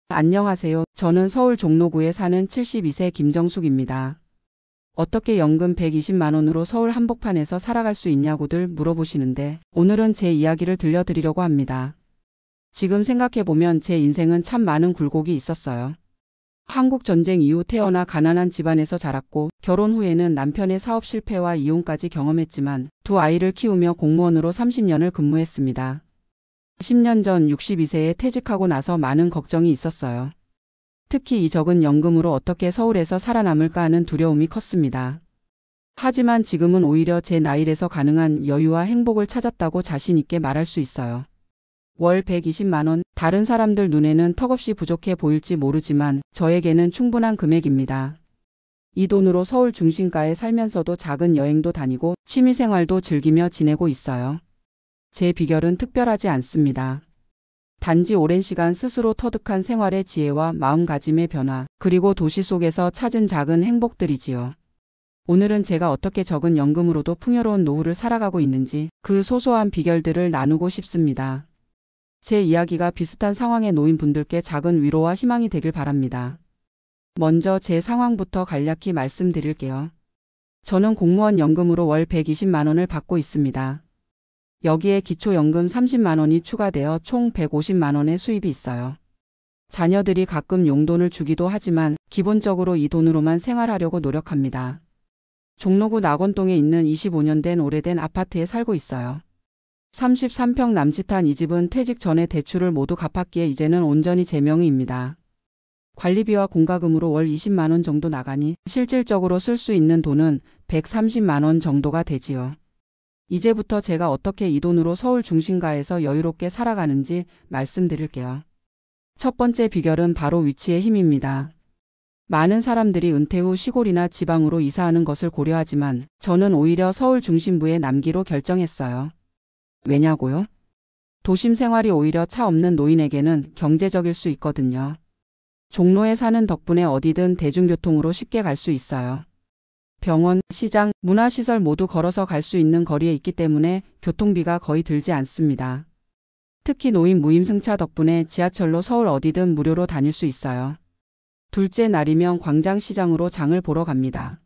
안녕하세요. 저는 서울 종로구에 사는 72세 김정숙입니다. 어떻게 연금 120만 원으로 서울 한복판에서 살아갈 수 있냐고들 물어보시는데 오늘은 제 이야기를 들려드리려고 합니다. 지금 생각해보면 제 인생은 참 많은 굴곡이 있었어요. 한국전쟁 이후 태어나 가난한 집안에서 자랐고 결혼 후에는 남편의 사업 실패와 이혼까지 경험했지만 두 아이를 키우며 공무원으로 30년을 근무했습니다. 10년 전 62세에 퇴직하고 나서 많은 걱정이 있었어요. 특히 이 적은 연금으로 어떻게 서울에서 살아남을까 하는 두려움이 컸습니다. 하지만 지금은 오히려 제 나이에서 가능한 여유와 행복을 찾았다고 자신 있게 말할 수 있어요. 월 120만 원, 다른 사람들 눈에는 턱없이 부족해 보일지 모르지만 저에게는 충분한 금액입니다. 이 돈으로 서울 중심가에 살면서도 작은 여행도 다니고 취미생활도 즐기며 지내고 있어요. 제 비결은 특별하지 않습니다. 단지 오랜 시간 스스로 터득한 생활의 지혜와 마음가짐의 변화, 그리고 도시 속에서 찾은 작은 행복들이지요. 오늘은 제가 어떻게 적은 연금으로도 풍요로운 노후를 살아가고 있는지 그 소소한 비결들을 나누고 싶습니다. 제 이야기가 비슷한 상황에 놓인 분들께 작은 위로와 희망이 되길 바랍니다. 먼저 제 상황부터 간략히 말씀드릴게요. 저는 공무원 연금으로 월 120만 원을 받고 있습니다. 여기에 기초연금 30만 원이 추가되어 총 150만 원의 수입이 있어요. 자녀들이 가끔 용돈을 주기도 하지만 기본적으로 이 돈으로만 생활하려고 노력합니다. 종로구 낙원동에 있는 25년 된 오래된 아파트에 살고 있어요. 33평 남짓한 이 집은 퇴직 전에 대출을 모두 갚았기에 이제는 온전히 제 명의입니다. 관리비와 공과금으로 월 20만 원 정도 나가니 실질적으로 쓸 수 있는 돈은 130만 원 정도가 되지요. 이제부터 제가 어떻게 이 돈으로 서울 중심가에서 여유롭게 살아가는지 말씀드릴게요. 첫 번째 비결은 바로 위치의 힘입니다. 많은 사람들이 은퇴 후 시골이나 지방으로 이사하는 것을 고려하지만 저는 오히려 서울 중심부에 남기로 결정했어요. 왜냐고요? 도심 생활이 오히려 차 없는 노인에게는 경제적일 수 있거든요. 종로에 사는 덕분에 어디든 대중교통으로 쉽게 갈 수 있어요. 병원, 시장, 문화시설 모두 걸어서 갈 수 있는 거리에 있기 때문에 교통비가 거의 들지 않습니다. 특히 노인 무임승차 덕분에 지하철로 서울 어디든 무료로 다닐 수 있어요. 둘째 날이면 광장시장으로 장을 보러 갑니다.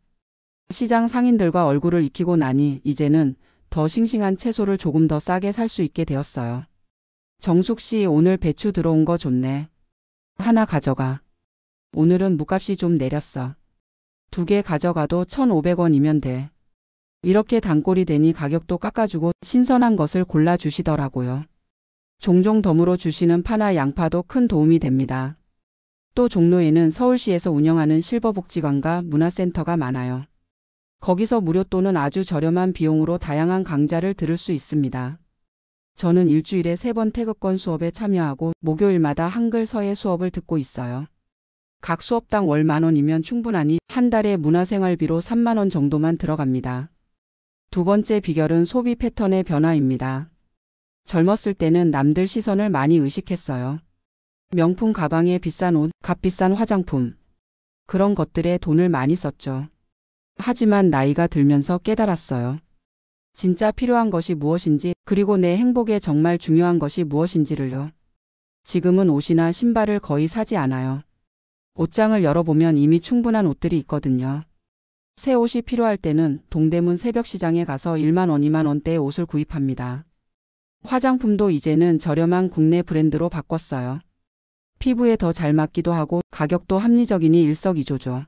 시장 상인들과 얼굴을 익히고 나니 이제는 더 싱싱한 채소를 조금 더 싸게 살 수 있게 되었어요. 정숙 씨, 오늘 배추 들어온 거 좋네. 하나 가져가. 오늘은 무값이 좀 내렸어. 2개 가져가도 1,500원이면 돼. 이렇게 단골이 되니 가격도 깎아주고 신선한 것을 골라주시더라고요. 종종 덤으로 주시는 파나 양파도 큰 도움이 됩니다. 또 종로에는 서울시에서 운영하는 실버복지관과 문화센터가 많아요. 거기서 무료 또는 아주 저렴한 비용으로 다양한 강좌를 들을 수 있습니다. 저는 일주일에 3번 태극권 수업에 참여하고 목요일마다 한글 서예 수업을 듣고 있어요. 각 수업당 월 10,000원이면 충분하니 한 달에 문화생활비로 3만 원 정도만 들어갑니다. 두 번째 비결은 소비 패턴의 변화입니다. 젊었을 때는 남들 시선을 많이 의식했어요. 명품 가방에 비싼 옷, 값비싼 화장품. 그런 것들에 돈을 많이 썼죠. 하지만 나이가 들면서 깨달았어요. 진짜 필요한 것이 무엇인지, 그리고 내 행복에 정말 중요한 것이 무엇인지를요. 지금은 옷이나 신발을 거의 사지 않아요. 옷장을 열어보면 이미 충분한 옷들이 있거든요. 새 옷이 필요할 때는 동대문 새벽시장에 가서 1만 원, 2만 원대의 옷을 구입합니다. 화장품도 이제는 저렴한 국내 브랜드로 바꿨어요. 피부에 더 잘 맞기도 하고 가격도 합리적이니 일석이조죠.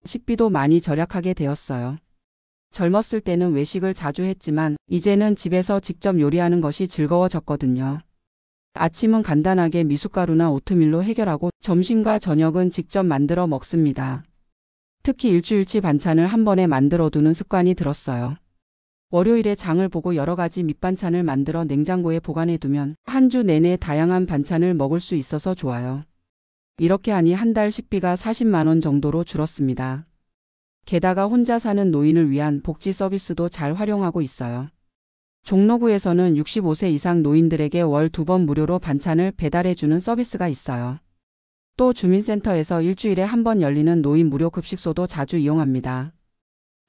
식비도 많이 절약하게 되었어요. 젊었을 때는 외식을 자주 했지만 이제는 집에서 직접 요리하는 것이 즐거워졌거든요. 아침은 간단하게 미숫가루나 오트밀로 해결하고 점심과 저녁은 직접 만들어 먹습니다. 특히 일주일치 반찬을 한 번에 만들어두는 습관이 들었어요. 월요일에 장을 보고 여러 가지 밑반찬을 만들어 냉장고에 보관해두면 한 주 내내 다양한 반찬을 먹을 수 있어서 좋아요. 이렇게 하니 한 달 식비가 40만 원 정도로 줄었습니다. 게다가 혼자 사는 노인을 위한 복지 서비스도 잘 활용하고 있어요. 종로구에서는 65세 이상 노인들에게 월 2번 무료로 반찬을 배달해주는 서비스가 있어요. 또 주민센터에서 일주일에 한 번 열리는 노인 무료 급식소도 자주 이용합니다.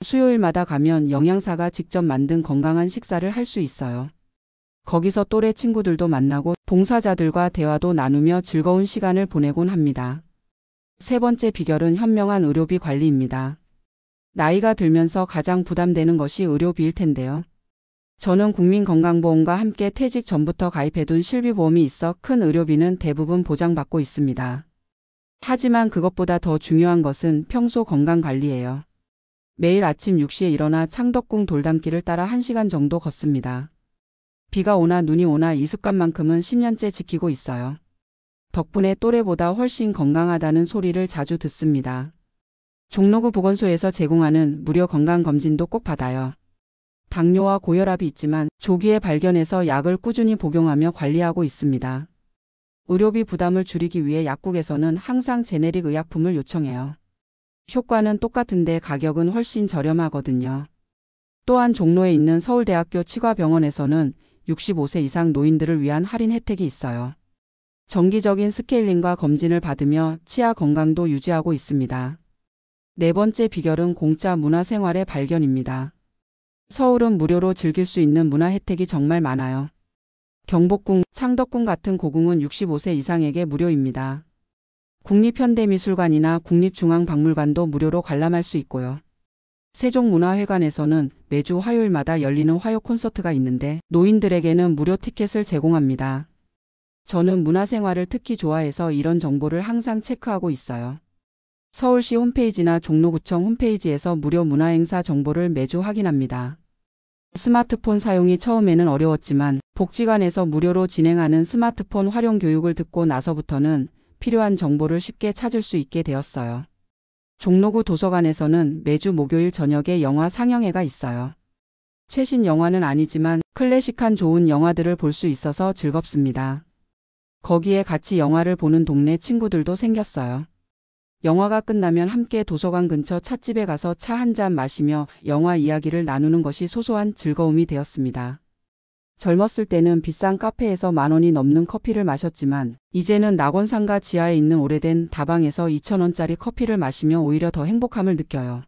수요일마다 가면 영양사가 직접 만든 건강한 식사를 할 수 있어요. 거기서 또래 친구들도 만나고 봉사자들과 대화도 나누며 즐거운 시간을 보내곤 합니다. 세 번째 비결은 현명한 의료비 관리입니다. 나이가 들면서 가장 부담되는 것이 의료비일 텐데요. 저는 국민건강보험과 함께 퇴직 전부터 가입해둔 실비보험이 있어 큰 의료비는 대부분 보장받고 있습니다. 하지만 그것보다 더 중요한 것은 평소 건강관리예요. 매일 아침 6시에 일어나 창덕궁 돌담길을 따라 1시간 정도 걷습니다. 비가 오나 눈이 오나 이 습관만큼은 10년째 지키고 있어요. 덕분에 또래보다 훨씬 건강하다는 소리를 자주 듣습니다. 종로구 보건소에서 제공하는 무료 건강검진도 꼭 받아요. 당뇨와 고혈압이 있지만 조기에 발견해서 약을 꾸준히 복용하며 관리하고 있습니다. 의료비 부담을 줄이기 위해 약국에서는 항상 제네릭 의약품을 요청해요. 효과는 똑같은데 가격은 훨씬 저렴하거든요. 또한 종로에 있는 서울대학교 치과병원에서는 65세 이상 노인들을 위한 할인 혜택이 있어요. 정기적인 스케일링과 검진을 받으며 치아 건강도 유지하고 있습니다. 네 번째 비결은 공짜 문화생활의 발견입니다. 서울은 무료로 즐길 수 있는 문화 혜택이 정말 많아요. 경복궁, 창덕궁 같은 고궁은 65세 이상에게 무료입니다. 국립현대미술관이나 국립중앙박물관도 무료로 관람할 수 있고요. 세종문화회관에서는 매주 화요일마다 열리는 화요 콘서트가 있는데 노인들에게는 무료 티켓을 제공합니다. 저는 문화생활을 특히 좋아해서 이런 정보를 항상 체크하고 있어요. 서울시 홈페이지나 종로구청 홈페이지에서 무료 문화행사 정보를 매주 확인합니다. 스마트폰 사용이 처음에는 어려웠지만 복지관에서 무료로 진행하는 스마트폰 활용 교육을 듣고 나서부터는 필요한 정보를 쉽게 찾을 수 있게 되었어요. 종로구 도서관에서는 매주 목요일 저녁에 영화 상영회가 있어요. 최신 영화는 아니지만 클래식한 좋은 영화들을 볼 수 있어서 즐겁습니다. 거기에 같이 영화를 보는 동네 친구들도 생겼어요. 영화가 끝나면 함께 도서관 근처 찻집에 가서 차 한 잔 마시며 영화 이야기를 나누는 것이 소소한 즐거움이 되었습니다. 젊었을 때는 비싼 카페에서 10,000원이 넘는 커피를 마셨지만 이제는 낙원상가 지하에 있는 오래된 다방에서 2,000원짜리 커피를 마시며 오히려 더 행복함을 느껴요.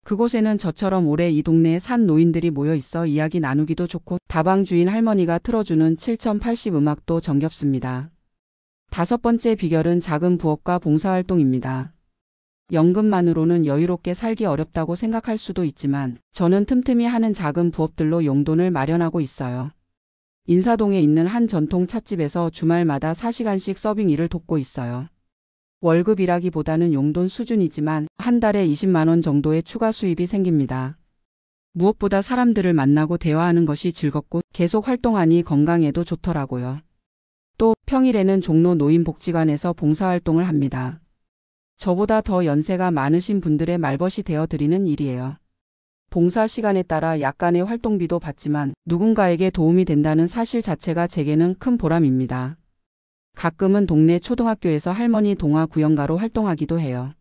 그곳에는 저처럼 오래 이 동네에 산 노인들이 모여 있어 이야기 나누기도 좋고 다방 주인 할머니가 틀어주는 7080 음악도 정겹습니다. 다섯 번째 비결은 작은 부업과 봉사활동입니다. 연금만으로는 여유롭게 살기 어렵다고 생각할 수도 있지만 저는 틈틈이 하는 작은 부업들로 용돈을 마련하고 있어요. 인사동에 있는 한 전통 찻집에서 주말마다 4시간씩 서빙 일을 돕고 있어요. 월급이라기보다는 용돈 수준이지만 한 달에 20만 원 정도의 추가 수입이 생깁니다. 무엇보다 사람들을 만나고 대화하는 것이 즐겁고 계속 활동하니 건강에도 좋더라고요. 또 평일에는 종로 노인복지관에서 봉사활동을 합니다. 저보다 더 연세가 많으신 분들의 말벗이 되어드리는 일이에요. 봉사 시간에 따라 약간의 활동비도 받지만 누군가에게 도움이 된다는 사실 자체가 제게는 큰 보람입니다. 가끔은 동네 초등학교에서 할머니 동화 구연가로 활동하기도 해요.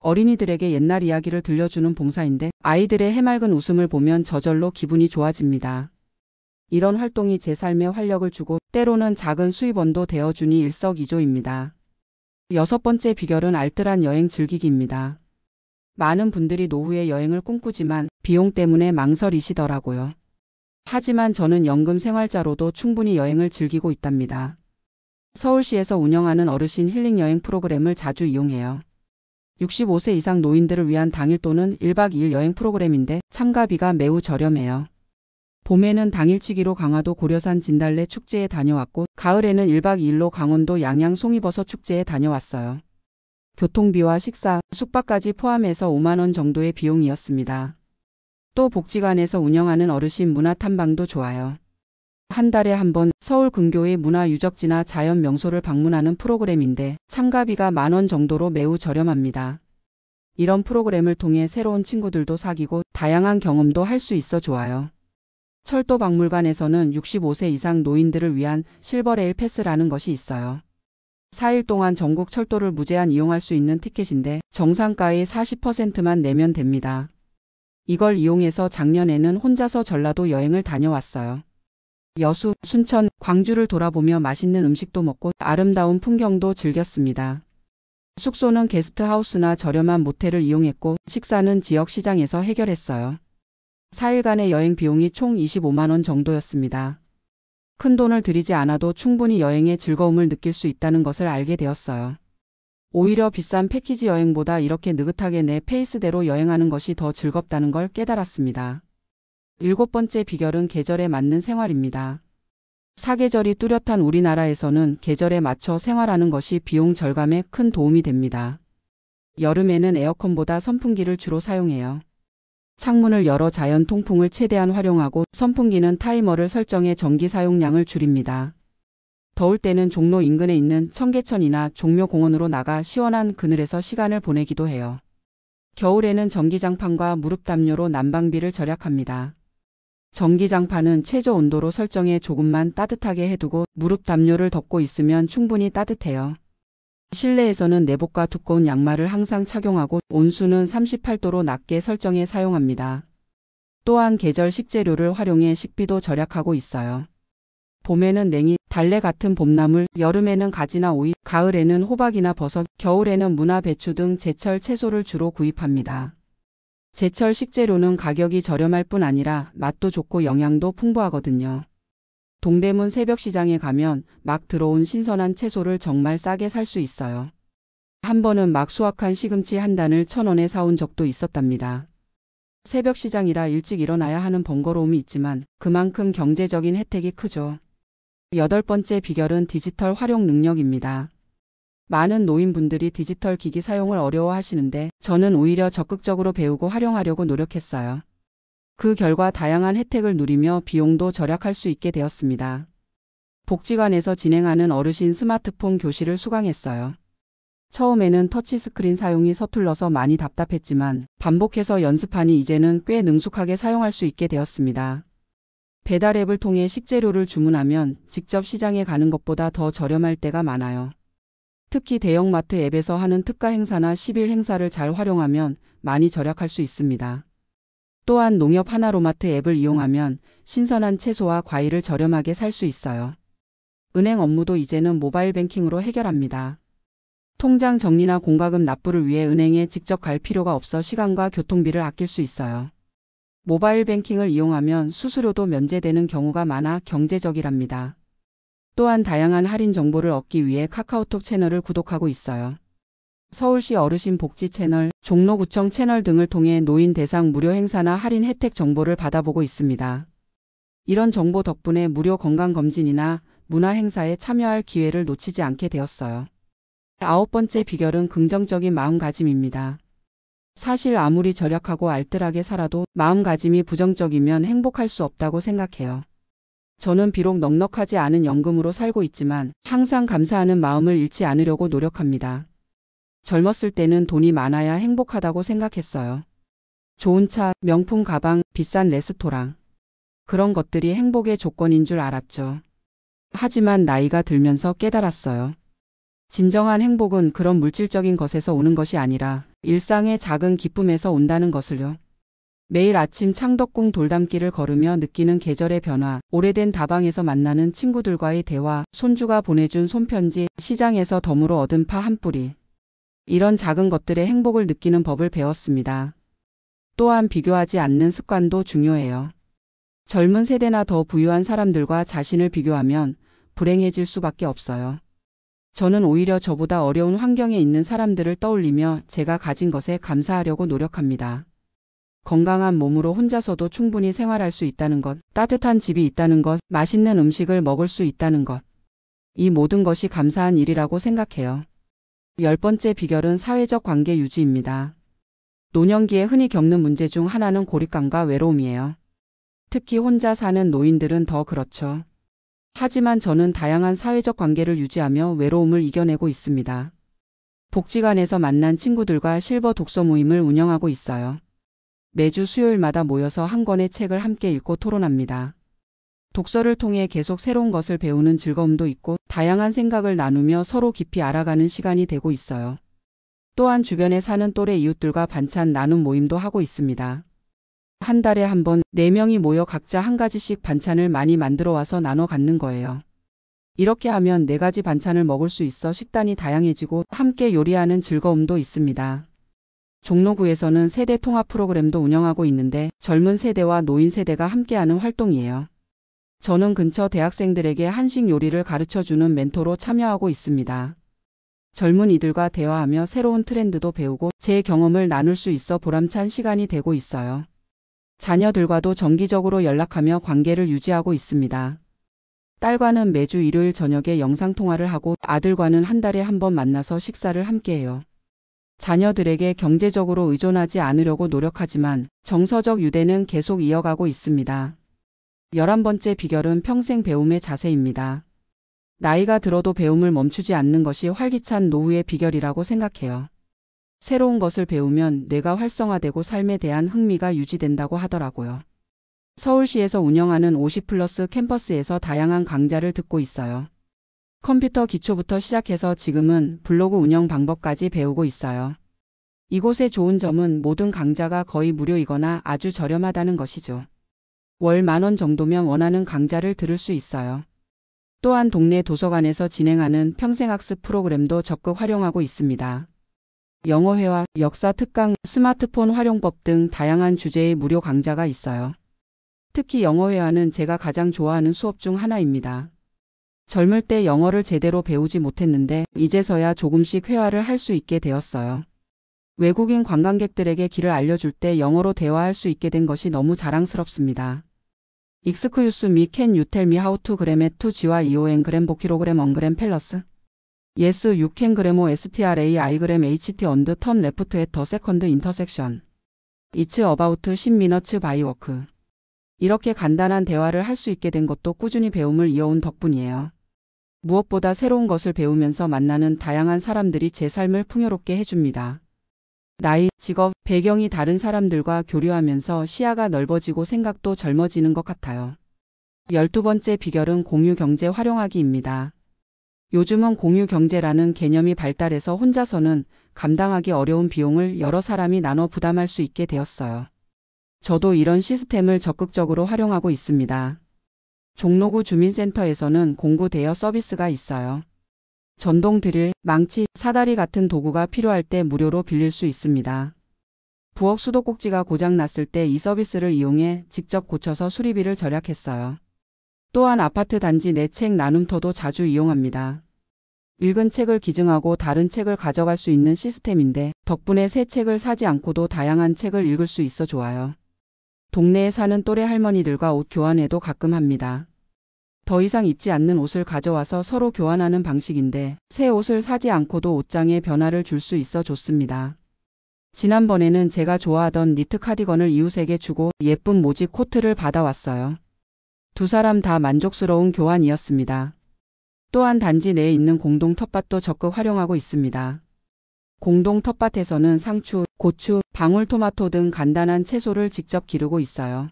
어린이들에게 옛날 이야기를 들려주는 봉사인데 아이들의 해맑은 웃음을 보면 저절로 기분이 좋아집니다. 이런 활동이 제 삶에 활력을 주고 때로는 작은 수입원도 되어주니 일석이조입니다. 여섯 번째 비결은 알뜰한 여행 즐기기입니다. 많은 분들이 노후에 여행을 꿈꾸지만 비용 때문에 망설이시더라고요. 하지만 저는 연금 생활자로도 충분히 여행을 즐기고 있답니다. 서울시에서 운영하는 어르신 힐링 여행 프로그램을 자주 이용해요. 65세 이상 노인들을 위한 당일 또는 1박 2일 여행 프로그램인데 참가비가 매우 저렴해요. 봄에는 당일치기로 강화도 고려산 진달래 축제에 다녀왔고 가을에는 1박 2일로 강원도 양양 송이버섯 축제에 다녀왔어요. 교통비와 식사, 숙박까지 포함해서 5만 원 정도의 비용이었습니다. 또 복지관에서 운영하는 어르신 문화 탐방도 좋아요. 한 달에 한 번 서울 근교의 문화유적지나 자연 명소를 방문하는 프로그램인데 참가비가 10,000원 정도로 매우 저렴합니다. 이런 프로그램을 통해 새로운 친구들도 사귀고 다양한 경험도 할 수 있어 좋아요. 철도박물관에서는 65세 이상 노인들을 위한 실버레일 패스라는 것이 있어요. 4일 동안 전국 철도를 무제한 이용할 수 있는 티켓인데 정상가의 40%만 내면 됩니다. 이걸 이용해서 작년에는 혼자서 전라도 여행을 다녀왔어요. 여수, 순천, 광주를 돌아보며 맛있는 음식도 먹고 아름다운 풍경도 즐겼습니다. 숙소는 게스트하우스나 저렴한 모텔을 이용했고 식사는 지역 시장에서 해결했어요. 4일간의 여행 비용이 총 25만 원 정도였습니다. 큰 돈을 들이지 않아도 충분히 여행의 즐거움을 느낄 수 있다는 것을 알게 되었어요. 오히려 비싼 패키지 여행보다 이렇게 느긋하게 내 페이스대로 여행하는 것이 더 즐겁다는 걸 깨달았습니다. 7번째 비결은 계절에 맞는 생활입니다. 사계절이 뚜렷한 우리나라에서는 계절에 맞춰 생활하는 것이 비용 절감에 큰 도움이 됩니다. 여름에는 에어컨보다 선풍기를 주로 사용해요. 창문을 열어 자연 통풍을 최대한 활용하고 선풍기는 타이머를 설정해 전기 사용량을 줄입니다. 더울 때는 종로 인근에 있는 청계천이나 종묘공원으로 나가 시원한 그늘에서 시간을 보내기도 해요. 겨울에는 전기장판과 무릎담요로 난방비를 절약합니다. 전기장판은 최저 온도로 설정해 조금만 따뜻하게 해두고 무릎담요를 덮고 있으면 충분히 따뜻해요. 실내에서는 내복과 두꺼운 양말을 항상 착용하고 온수는 38도로 낮게 설정해 사용합니다. 또한 계절 식재료를 활용해 식비도 절약하고 있어요. 봄에는 냉이, 달래 같은 봄나물, 여름에는 가지나 오이, 가을에는 호박이나 버섯, 겨울에는 무나 배추 등 제철 채소를 주로 구입합니다. 제철 식재료는 가격이 저렴할 뿐 아니라 맛도 좋고 영양도 풍부하거든요. 동대문 새벽시장에 가면 막 들어온 신선한 채소를 정말 싸게 살 수 있어요. 한 번은 막 수확한 시금치 한 단을 1,000원에 사온 적도 있었답니다. 새벽시장이라 일찍 일어나야 하는 번거로움이 있지만 그만큼 경제적인 혜택이 크죠. 8번째 비결은 디지털 활용 능력입니다. 많은 노인분들이 디지털 기기 사용을 어려워하시는데 저는 오히려 적극적으로 배우고 활용하려고 노력했어요. 그 결과 다양한 혜택을 누리며 비용도 절약할 수 있게 되었습니다. 복지관에서 진행하는 어르신 스마트폰 교실을 수강했어요. 처음에는 터치스크린 사용이 서툴러서 많이 답답했지만 반복해서 연습하니 이제는 꽤 능숙하게 사용할 수 있게 되었습니다. 배달 앱을 통해 식재료를 주문하면 직접 시장에 가는 것보다 더 저렴할 때가 많아요. 특히 대형마트 앱에서 하는 특가 행사나 10일 행사를 잘 활용하면 많이 절약할 수 있습니다. 또한 농협 하나로마트 앱을 이용하면 신선한 채소와 과일을 저렴하게 살 수 있어요. 은행 업무도 이제는 모바일 뱅킹으로 해결합니다. 통장 정리나 공과금 납부를 위해 은행에 직접 갈 필요가 없어 시간과 교통비를 아낄 수 있어요. 모바일 뱅킹을 이용하면 수수료도 면제되는 경우가 많아 경제적이랍니다. 또한 다양한 할인 정보를 얻기 위해 카카오톡 채널을 구독하고 있어요. 서울시 어르신 복지 채널, 종로구청 채널 등을 통해 노인 대상 무료 행사나 할인 혜택 정보를 받아보고 있습니다. 이런 정보 덕분에 무료 건강검진이나 문화 행사에 참여할 기회를 놓치지 않게 되었어요. 9번째 비결은 긍정적인 마음가짐입니다. 사실 아무리 절약하고 알뜰하게 살아도 마음가짐이 부정적이면 행복할 수 없다고 생각해요. 저는 비록 넉넉하지 않은 연금으로 살고 있지만 항상 감사하는 마음을 잃지 않으려고 노력합니다. 젊었을 때는 돈이 많아야 행복하다고 생각했어요. 좋은 차, 명품 가방, 비싼 레스토랑. 그런 것들이 행복의 조건인 줄 알았죠. 하지만 나이가 들면서 깨달았어요. 진정한 행복은 그런 물질적인 것에서 오는 것이 아니라 일상의 작은 기쁨에서 온다는 것을요. 매일 아침 창덕궁 돌담길을 걸으며 느끼는 계절의 변화, 오래된 다방에서 만나는 친구들과의 대화, 손주가 보내준 손편지, 시장에서 덤으로 얻은 파 한 뿌리. 이런 작은 것들의 행복을 느끼는 법을 배웠습니다. 또한 비교하지 않는 습관도 중요해요. 젊은 세대나 더 부유한 사람들과 자신을 비교하면 불행해질 수밖에 없어요. 저는 오히려 저보다 어려운 환경에 있는 사람들을 떠올리며 제가 가진 것에 감사하려고 노력합니다. 건강한 몸으로 혼자서도 충분히 생활할 수 있다는 것, 따뜻한 집이 있다는 것, 맛있는 음식을 먹을 수 있다는 것. 이 모든 것이 감사한 일이라고 생각해요. 10번째 비결은 사회적 관계 유지입니다. 노년기에 흔히 겪는 문제 중 하나는 고립감과 외로움이에요. 특히 혼자 사는 노인들은 더 그렇죠. 하지만 저는 다양한 사회적 관계를 유지하며 외로움을 이겨내고 있습니다. 복지관에서 만난 친구들과 실버 독서 모임을 운영하고 있어요. 매주 수요일마다 모여서 한 권의 책을 함께 읽고 토론합니다. 독서를 통해 계속 새로운 것을 배우는 즐거움도 있고 다양한 생각을 나누며 서로 깊이 알아가는 시간이 되고 있어요. 또한 주변에 사는 또래 이웃들과 반찬 나눔 모임도 하고 있습니다. 한 달에 한 번 4명이 모여 각자 한 가지씩 반찬을 많이 만들어 와서 나눠 갖는 거예요. 이렇게 하면 4가지 반찬을 먹을 수 있어 식단이 다양해지고 함께 요리하는 즐거움도 있습니다. 종로구에서는 세대 통합 프로그램도 운영하고 있는데 젊은 세대와 노인 세대가 함께하는 활동이에요. 저는 근처 대학생들에게 한식 요리를 가르쳐주는 멘토로 참여하고 있습니다. 젊은 이들과 대화하며 새로운 트렌드도 배우고 제 경험을 나눌 수 있어 보람찬 시간이 되고 있어요. 자녀들과도 정기적으로 연락하며 관계를 유지하고 있습니다. 딸과는 매주 일요일 저녁에 영상통화를 하고 아들과는 한 달에 한 번 만나서 식사를 함께해요. 자녀들에게 경제적으로 의존하지 않으려고 노력하지만 정서적 유대는 계속 이어가고 있습니다. 11번째 비결은 평생 배움의 자세입니다. 나이가 들어도 배움을 멈추지 않는 것이 활기찬 노후의 비결이라고 생각해요. 새로운 것을 배우면 뇌가 활성화되고 삶에 대한 흥미가 유지된다고 하더라고요. 서울시에서 운영하는 50플러스 캠퍼스에서 다양한 강좌를 듣고 있어요. 컴퓨터 기초부터 시작해서 지금은 블로그 운영 방법까지 배우고 있어요. 이곳의 좋은 점은 모든 강좌가 거의 무료이거나 아주 저렴하다는 것이죠. 월 10,000원 정도면 원하는 강좌를 들을 수 있어요. 또한 동네 도서관에서 진행하는 평생학습 프로그램도 적극 활용하고 있습니다. 영어회화, 역사 특강, 스마트폰 활용법 등 다양한 주제의 무료 강좌가 있어요. 특히 영어회화는 제가 가장 좋아하는 수업 중 하나입니다. 젊을 때 영어를 제대로 배우지 못했는데 이제서야 조금씩 회화를 할 수 있게 되었어요. 외국인 관광객들에게 길을 알려줄 때 영어로 대화할 수 있게 된 것이 너무 자랑스럽습니다. Excuse me, can you tell me how to gram to G와 EON gram 보키로그램 언그램 펠러스? Yes, you can gram o STRAI gram HT and turn left at the second intersection. It's about 10 minutes by walk. 이렇게 간단한 대화를 할 수 있게 된 것도 꾸준히 배움을 이어온 덕분이에요. 무엇보다 새로운 것을 배우면서 만나는 다양한 사람들이 제 삶을 풍요롭게 해줍니다. 나이, 직업, 배경이 다른 사람들과 교류하면서 시야가 넓어지고 생각도 젊어지는 것 같아요. 12번째 비결은 공유경제 활용하기입니다. 요즘은 공유경제라는 개념이 발달해서 혼자서는 감당하기 어려운 비용을 여러 사람이 나눠 부담할 수 있게 되었어요. 저도 이런 시스템을 적극적으로 활용하고 있습니다. 종로구 주민센터에서는 공구 대여 서비스가 있어요. 전동 드릴, 망치, 사다리 같은 도구가 필요할 때 무료로 빌릴 수 있습니다. 부엌 수도꼭지가 고장 났을 때 이 서비스를 이용해 직접 고쳐서 수리비를 절약했어요. 또한 아파트 단지 내 책 나눔터도 자주 이용합니다. 읽은 책을 기증하고 다른 책을 가져갈 수 있는 시스템인데 덕분에 새 책을 사지 않고도 다양한 책을 읽을 수 있어 좋아요. 동네에 사는 또래 할머니들과 옷 교환회도 가끔 합니다. 더 이상 입지 않는 옷을 가져와서 서로 교환하는 방식인데 새 옷을 사지 않고도 옷장에 변화를 줄 수 있어 좋습니다. 지난번에는 제가 좋아하던 니트 카디건을 이웃에게 주고 예쁜 모지 코트를 받아왔어요. 두 사람 다 만족스러운 교환이었습니다. 또한 단지 내에 있는 공동 텃밭도 적극 활용하고 있습니다. 공동 텃밭에서는 상추, 고추, 방울토마토 등 간단한 채소를 직접 기르고 있어요.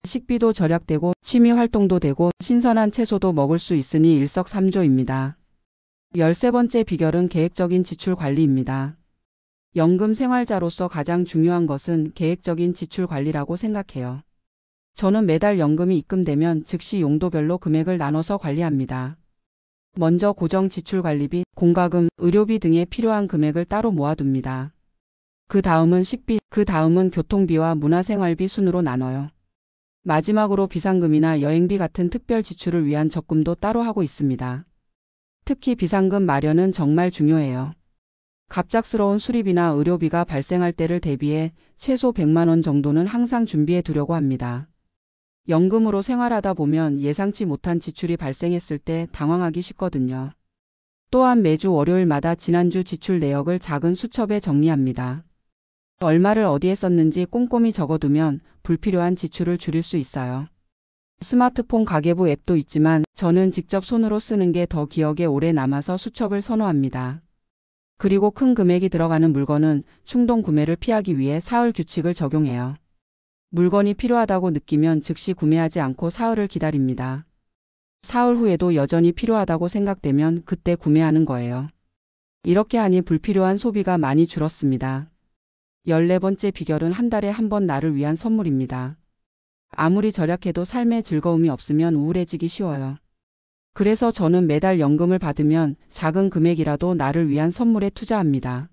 식비도 절약되고 취미 활동도 되고 신선한 채소도 먹을 수 있으니 일석삼조입니다. 13번째 비결은 계획적인 지출 관리입니다. 연금 생활자로서 가장 중요한 것은 계획적인 지출 관리라고 생각해요. 저는 매달 연금이 입금되면 즉시 용도별로 금액을 나눠서 관리합니다. 먼저 고정 지출 관리비, 공과금, 의료비 등에 필요한 금액을 따로 모아둡니다. 그 다음은 식비, 그 다음은 교통비와 문화생활비 순으로 나눠요. 마지막으로 비상금이나 여행비 같은 특별 지출을 위한 적금도 따로 하고 있습니다. 특히 비상금 마련은 정말 중요해요. 갑작스러운 수리비나 의료비가 발생할 때를 대비해 최소 100만 원 정도는 항상 준비해 두려고 합니다. 연금으로 생활하다 보면 예상치 못한 지출이 발생했을 때 당황하기 쉽거든요. 또한 매주 월요일마다 지난주 지출 내역을 작은 수첩에 정리합니다. 얼마를 어디에 썼는지 꼼꼼히 적어두면 불필요한 지출을 줄일 수 있어요. 스마트폰 가계부 앱도 있지만 저는 직접 손으로 쓰는 게 더 기억에 오래 남아서 수첩을 선호합니다. 그리고 큰 금액이 들어가는 물건은 충동 구매를 피하기 위해 사흘 규칙을 적용해요. 물건이 필요하다고 느끼면 즉시 구매하지 않고 사흘을 기다립니다. 사흘 후에도 여전히 필요하다고 생각되면 그때 구매하는 거예요. 이렇게 하니 불필요한 소비가 많이 줄었습니다. 14번째 비결은 한 달에 한 번 나를 위한 선물입니다. 아무리 절약해도 삶에 즐거움이 없으면 우울해지기 쉬워요. 그래서 저는 매달 연금을 받으면 작은 금액이라도 나를 위한 선물에 투자합니다.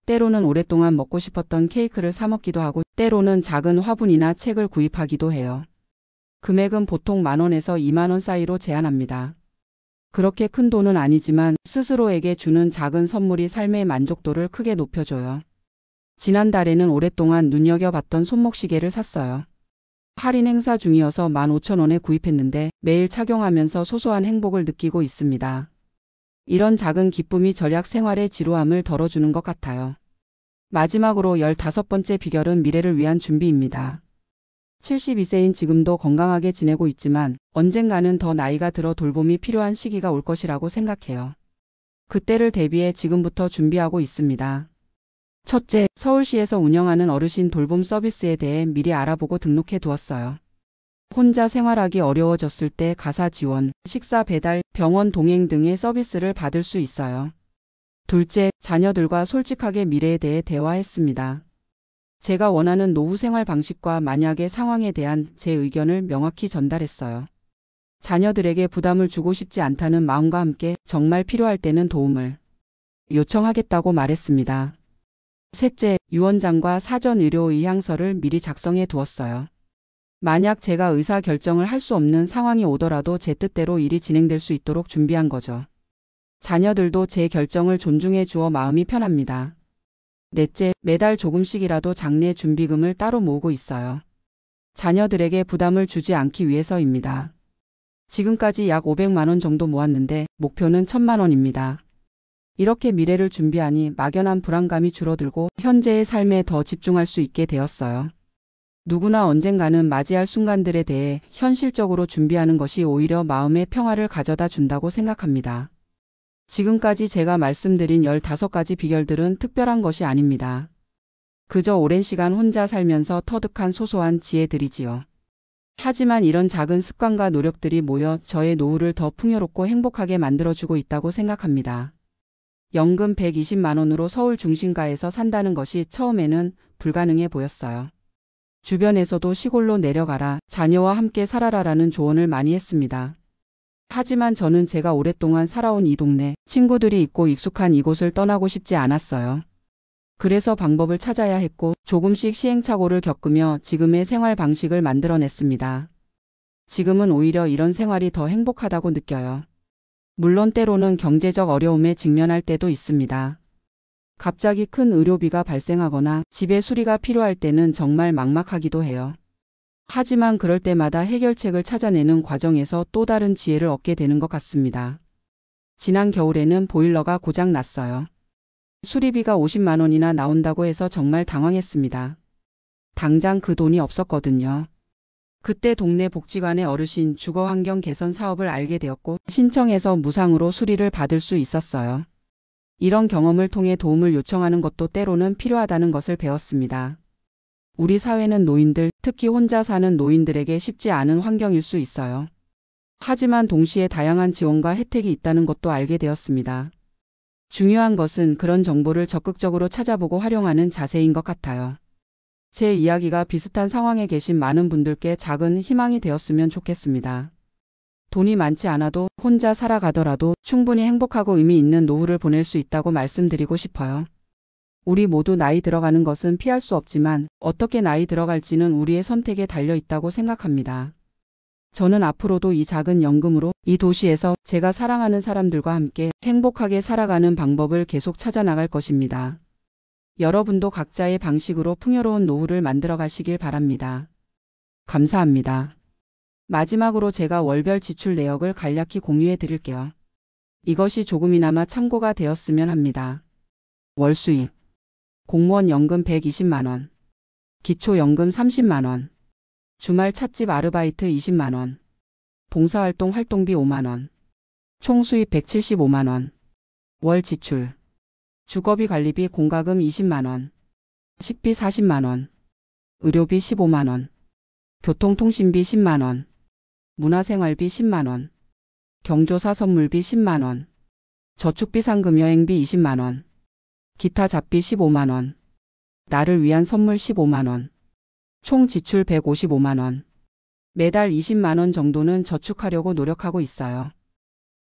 때로는 오랫동안 먹고 싶었던 케이크를 사 먹기도 하고 때로는 작은 화분이나 책을 구입하기도 해요. 금액은 보통 10,000원에서 20,000원 사이로 제한합니다. 그렇게 큰 돈은 아니지만 스스로에게 주는 작은 선물이 삶의 만족도를 크게 높여줘요. 지난달에는 오랫동안 눈여겨봤던 손목시계를 샀어요. 할인 행사 중이어서 15,000원에 구입했는데 매일 착용하면서 소소한 행복을 느끼고 있습니다. 이런 작은 기쁨이 절약 생활의 지루함을 덜어주는 것 같아요. 마지막으로 15번째 비결은 미래를 위한 준비입니다. 72세인 지금도 건강하게 지내고 있지만 언젠가는 더 나이가 들어 돌봄이 필요한 시기가 올 것이라고 생각해요. 그때를 대비해 지금부터 준비하고 있습니다. 첫째, 서울시에서 운영하는 어르신 돌봄 서비스에 대해 미리 알아보고 등록해 두었어요. 혼자 생활하기 어려워졌을 때 가사 지원, 식사 배달, 병원 동행 등의 서비스를 받을 수 있어요. 둘째, 자녀들과 솔직하게 미래에 대해 대화했습니다. 제가 원하는 노후 생활 방식과 만약의 상황에 대한 제 의견을 명확히 전달했어요. 자녀들에게 부담을 주고 싶지 않다는 마음과 함께 정말 필요할 때는 도움을 요청하겠다고 말했습니다. 셋째, 유언장과 사전 의료 의향서를 미리 작성해 두었어요. 만약 제가 의사 결정을 할 수 없는 상황이 오더라도 제 뜻대로 일이 진행될 수 있도록 준비한 거죠. 자녀들도 제 결정을 존중해 주어 마음이 편합니다. 넷째, 매달 조금씩이라도 장례 준비금을 따로 모으고 있어요. 자녀들에게 부담을 주지 않기 위해서입니다. 지금까지 약 500만 원 정도 모았는데 목표는 1,000만 원입니다. 이렇게 미래를 준비하니 막연한 불안감이 줄어들고 현재의 삶에 더 집중할 수 있게 되었어요. 누구나 언젠가는 맞이할 순간들에 대해 현실적으로 준비하는 것이 오히려 마음의 평화를 가져다 준다고 생각합니다. 지금까지 제가 말씀드린 15가지 비결들은 특별한 것이 아닙니다. 그저 오랜 시간 혼자 살면서 터득한 소소한 지혜들이지요. 하지만 이런 작은 습관과 노력들이 모여 저의 노후를 더 풍요롭고 행복하게 만들어주고 있다고 생각합니다. 연금 120만 원으로 서울 중심가에서 산다는 것이 처음에는 불가능해 보였어요. 주변에서도 시골로 내려가라, 자녀와 함께 살아라라는 조언을 많이 했습니다. 하지만 저는 제가 오랫동안 살아온 이 동네, 친구들이 있고 익숙한 이곳을 떠나고 싶지 않았어요. 그래서 방법을 찾아야 했고 조금씩 시행착오를 겪으며 지금의 생활 방식을 만들어냈습니다. 지금은 오히려 이런 생활이 더 행복하다고 느껴요. 물론 때로는 경제적 어려움에 직면할 때도 있습니다. 갑자기 큰 의료비가 발생하거나 집에 수리가 필요할 때는 정말 막막하기도 해요. 하지만 그럴 때마다 해결책을 찾아내는 과정에서 또 다른 지혜를 얻게 되는 것 같습니다. 지난 겨울에는 보일러가 고장 났어요. 수리비가 50만 원이나 나온다고 해서 정말 당황했습니다. 당장 그 돈이 없었거든요. 그때 동네 복지관의 어르신 주거 환경 개선 사업을 알게 되었고 신청해서 무상으로 수리를 받을 수 있었어요. 이런 경험을 통해 도움을 요청하는 것도 때로는 필요하다는 것을 배웠습니다. 우리 사회는 노인들, 특히 혼자 사는 노인들에게 쉽지 않은 환경일 수 있어요. 하지만 동시에 다양한 지원과 혜택이 있다는 것도 알게 되었습니다. 중요한 것은 그런 정보를 적극적으로 찾아보고 활용하는 자세인 것 같아요. 제 이야기가 비슷한 상황에 계신 많은 분들께 작은 희망이 되었으면 좋겠습니다. 돈이 많지 않아도 혼자 살아가더라도 충분히 행복하고 의미 있는 노후를 보낼 수 있다고 말씀드리고 싶어요. 우리 모두 나이 들어가는 것은 피할 수 없지만 어떻게 나이 들어갈지는 우리의 선택에 달려 있다고 생각합니다. 저는 앞으로도 이 작은 연금으로 이 도시에서 제가 사랑하는 사람들과 함께 행복하게 살아가는 방법을 계속 찾아나갈 것입니다. 여러분도 각자의 방식으로 풍요로운 노후를 만들어 가시길 바랍니다. 감사합니다. 마지막으로 제가 월별 지출 내역을 간략히 공유해 드릴게요. 이것이 조금이나마 참고가 되었으면 합니다. 월 수입. 공무원 연금 120만 원. 기초연금 30만 원. 주말 찻집 아르바이트 20만 원. 봉사활동 활동비 5만 원. 총 수입 175만 원. 월 지출. 주거비 관리비 공과금 20만 원. 식비 40만 원. 의료비 15만 원. 교통통신비 10만 원. 문화생활비 10만 원. 경조사 선물비 10만 원. 저축비 상금 여행비 20만 원. 기타 잡비 15만 원. 나를 위한 선물 15만 원. 총 지출 155만 원. 매달 20만 원 정도는 저축하려고 노력하고 있어요.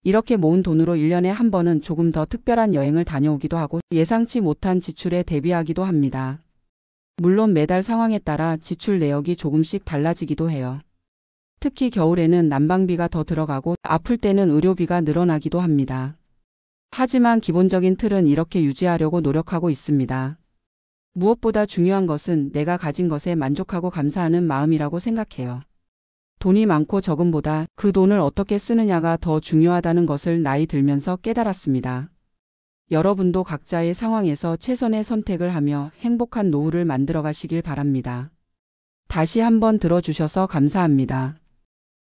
이렇게 모은 돈으로 1년에 한 번은 조금 더 특별한 여행을 다녀오기도 하고 예상치 못한 지출에 대비하기도 합니다. 물론 매달 상황에 따라 지출 내역이 조금씩 달라지기도 해요. 특히 겨울에는 난방비가 더 들어가고 아플 때는 의료비가 늘어나기도 합니다. 하지만 기본적인 틀은 이렇게 유지하려고 노력하고 있습니다. 무엇보다 중요한 것은 내가 가진 것에 만족하고 감사하는 마음이라고 생각해요. 돈이 많고 적음보다 그 돈을 어떻게 쓰느냐가 더 중요하다는 것을 나이 들면서 깨달았습니다. 여러분도 각자의 상황에서 최선의 선택을 하며 행복한 노후를 만들어 가시길 바랍니다. 다시 한번 들어주셔서 감사합니다.